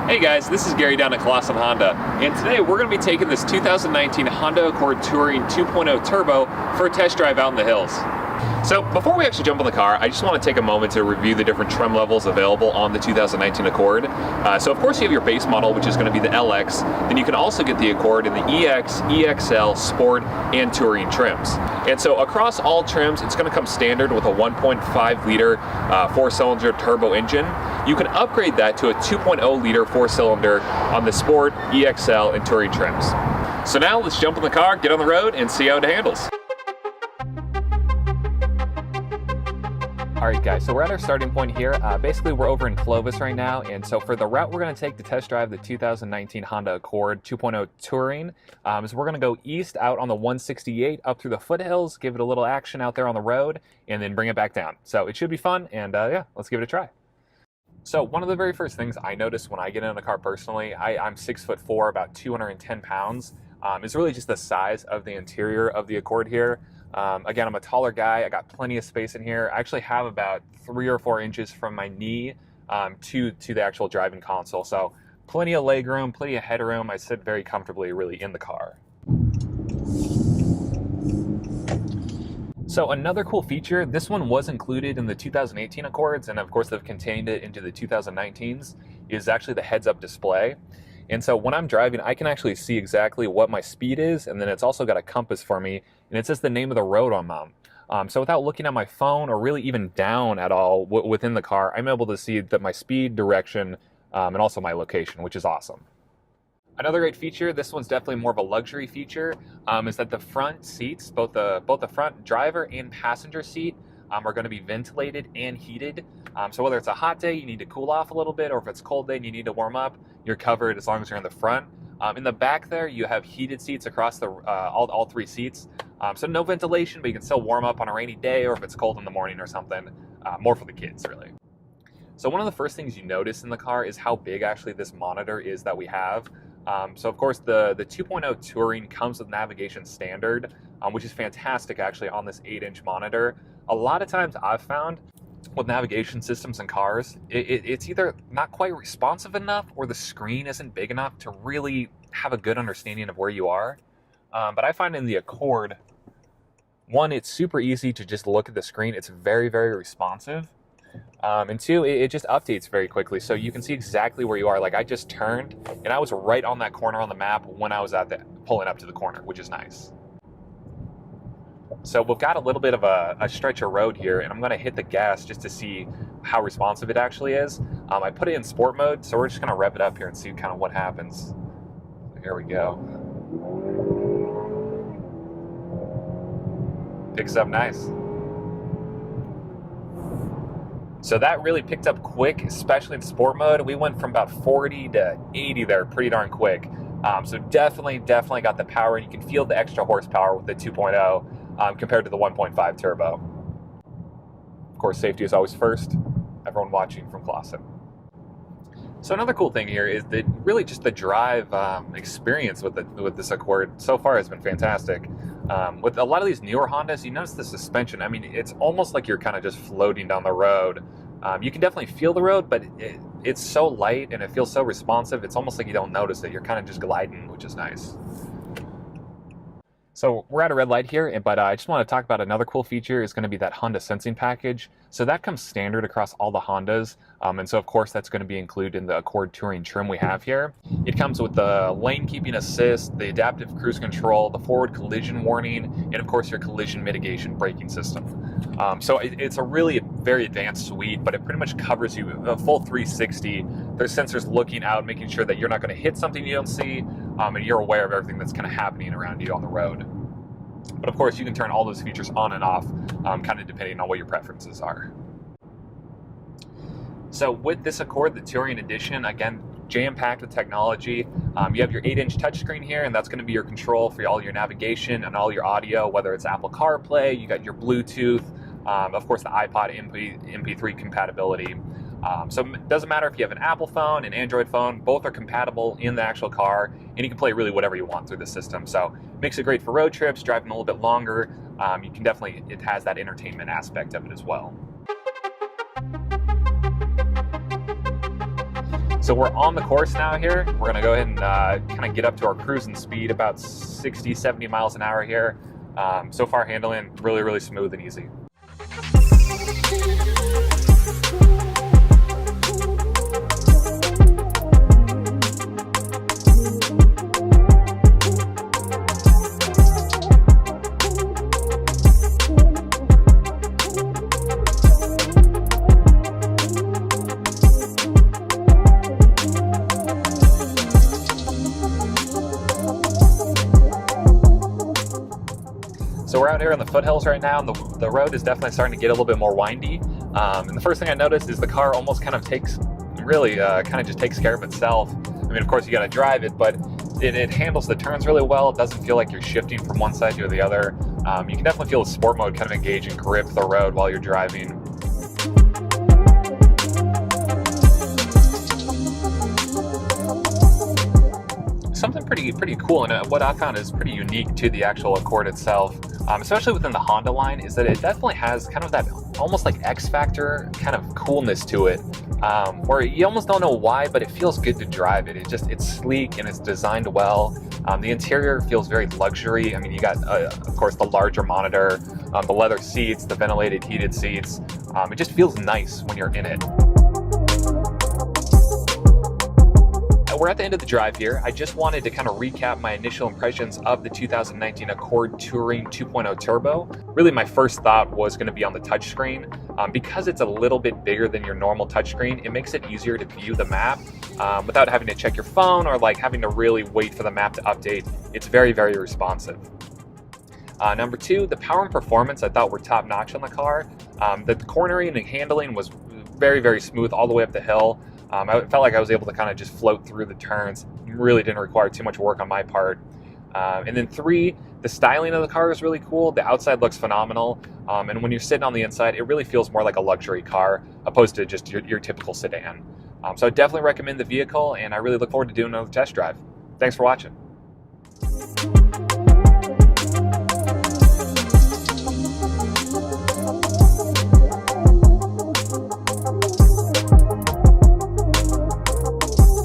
Hey guys, this is Gary down at Clawson Honda, and today we're going to be taking this 2019 Honda Accord Touring 2.0 Turbo for a test drive out in the hills. So before we actually jump in the car, I just want to take a moment to review the different trim levels available on the 2019 Accord. So of course you have your base model, which is going to be the LX. Then you can also get the Accord in the EX, EXL, Sport, and Touring trims. And so across all trims, it's going to come standard with a 1.5 liter 4-cylinder turbo engine. You can upgrade that to a 2.0 liter 4-cylinder on the Sport, EXL, and Touring trims. So now let's jump in the car, get on the road, and see how it handles. Alright guys, so we're at our starting point here. Basically we're over in Clovis right now, and so for the route we're going to take to test drive the 2019 Honda Accord 2.0 Touring, is we're going to go east out on the 168 up through the foothills, give it a little action out there on the road, and then bring it back down. So it should be fun, and yeah, let's give it a try. So one of the very first things I notice when I get in a car personally, I'm 6'4", about 210 pounds, is really just the size of the interior of the Accord here. Again, I'm a taller guy. I got plenty of space in here. I actually have about 3 or 4 inches from my knee to the actual driving console. So plenty of leg room, plenty of headroom. I sit very comfortably really in the car. So another cool feature, this one was included in the 2018 Accords, and of course they've contained it into the 2019s, is actually the heads-up display. And so when I'm driving, I can actually see exactly what my speed is, and then it's also got a compass for me, and it says the name of the road I'm on. So without looking at my phone or really even down at all within the car, I'm able to see that my speed, direction, and also my location, which is awesome. Another great feature, this one's definitely more of a luxury feature, is that the front seats, both the front driver and passenger seat, are going to be ventilated and heated. So whether it's a hot day, you need to cool off a little bit, or if it's a cold day and you need to warm up, you're covered as long as you're in the front. In the back there, you have heated seats across the all 3 seats. So no ventilation, but you can still warm up on a rainy day, or if it's cold in the morning or something. More for the kids, really. So one of the first things you notice in the car is how big actually this monitor is that we have. So of course the 2.0 Touring comes with navigation standard, which is fantastic actually on this 8-inch monitor. A lot of times I've found with navigation systems in cars, it's either not quite responsive enough or the screen isn't big enough to really have a good understanding of where you are. But I find in the Accord, one, it's super easy to just look at the screen. It's very, very responsive. And 2, it just updates very quickly, so you can see exactly where you are. Like I just turned, and I was right on that corner on the map when I was pulling up to the corner, which is nice. So we've got a little bit of a stretch of road here, and I'm going to hit the gas just to see how responsive it actually is. I put it in sport mode, so we're just going to rev it up here and see kind of what happens. Here we go. Picks up nice. So that really picked up quick, especially in sport mode. We went from about 40 to 80 there pretty darn quick. So definitely got the power, and you can feel the extra horsepower with the 2.0 compared to the 1.5 turbo. Of course, safety is always first. Everyone watching from Clawson. So another cool thing here is that really just the drive experience with this Accord so far has been fantastic. With a lot of these newer Hondas, you notice the suspension. I mean, it's almost like you're kind of just floating down the road. You can definitely feel the road, but it's so light and it feels so responsive. It's almost like you don't notice it. You're kind of just gliding, which is nice. So we're at a red light here, but I just want to talk about another cool feature is going to be that Honda sensing package. So that comes standard across all the Hondas, and so of course that's going to be included in the Accord Touring trim we have here. It comes with the lane keeping assist, the adaptive cruise control, the forward collision warning, and of course your collision mitigation braking system. So it's a really very advanced suite, but it pretty much covers you a full 360. There's sensors looking out, making sure that you're not going to hit something you don't see, and you're aware of everything that's kind of happening around you on the road. But of course, you can turn all those features on and off, kind of depending on what your preferences are. So with this Accord, the Touring Edition, again, jam-packed with technology. You have your 8-inch touchscreen here, and that's going to be your control for all your navigation and all your audio, whether it's Apple CarPlay, you got your Bluetooth, of course the iPod MP3 compatibility. So it doesn't matter if you have an Apple phone, an Android phone, both are compatible in the actual car, and you can play really whatever you want through the system. So it makes it great for road trips, driving a little bit longer. You can definitely, it has that entertainment aspect of it as well. So we're on the course now here. We're gonna go ahead and kind of get up to our cruising speed, about 60, 70 miles an hour here. So far handling really, really smooth and easy. So we're out here in the foothills right now, and the road is definitely starting to get a little bit more windy. And the first thing I noticed is the car almost kind of just takes care of itself. I mean, of course you got to drive it, but it handles the turns really well. It doesn't feel like you're shifting from one side to the other. You can definitely feel the sport mode kind of engage and grip the road while you're driving. Something pretty cool, and what I found is pretty unique to the actual Accord itself, especially within the Honda line, is that it definitely has kind of that almost like X Factor kind of coolness to it, where you almost don't know why, but it feels good to drive it. It's sleek and it's designed well. The interior feels very luxury. I mean, you got, of course, the larger monitor, the leather seats, the ventilated heated seats. It just feels nice when you're in it. We're at the end of the drive here. I just wanted to kind of recap my initial impressions of the 2019 Accord Touring 2.0 Turbo. Really, my first thought was going to be on the touchscreen. Because it's a little bit bigger than your normal touchscreen, it makes it easier to view the map without having to check your phone or like having to really wait for the map to update. It's very, very responsive. Number two, the power and performance I thought were top notch on the car. The cornering and handling was very, very smooth all the way up the hill. I felt like I was able to kind of just float through the turns. It really didn't require too much work on my part. And then three, the styling of the car is really cool. The outside looks phenomenal. And when you're sitting on the inside, it really feels more like a luxury car opposed to just your typical sedan. So I definitely recommend the vehicle, and I really look forward to doing another test drive. Thanks for watching.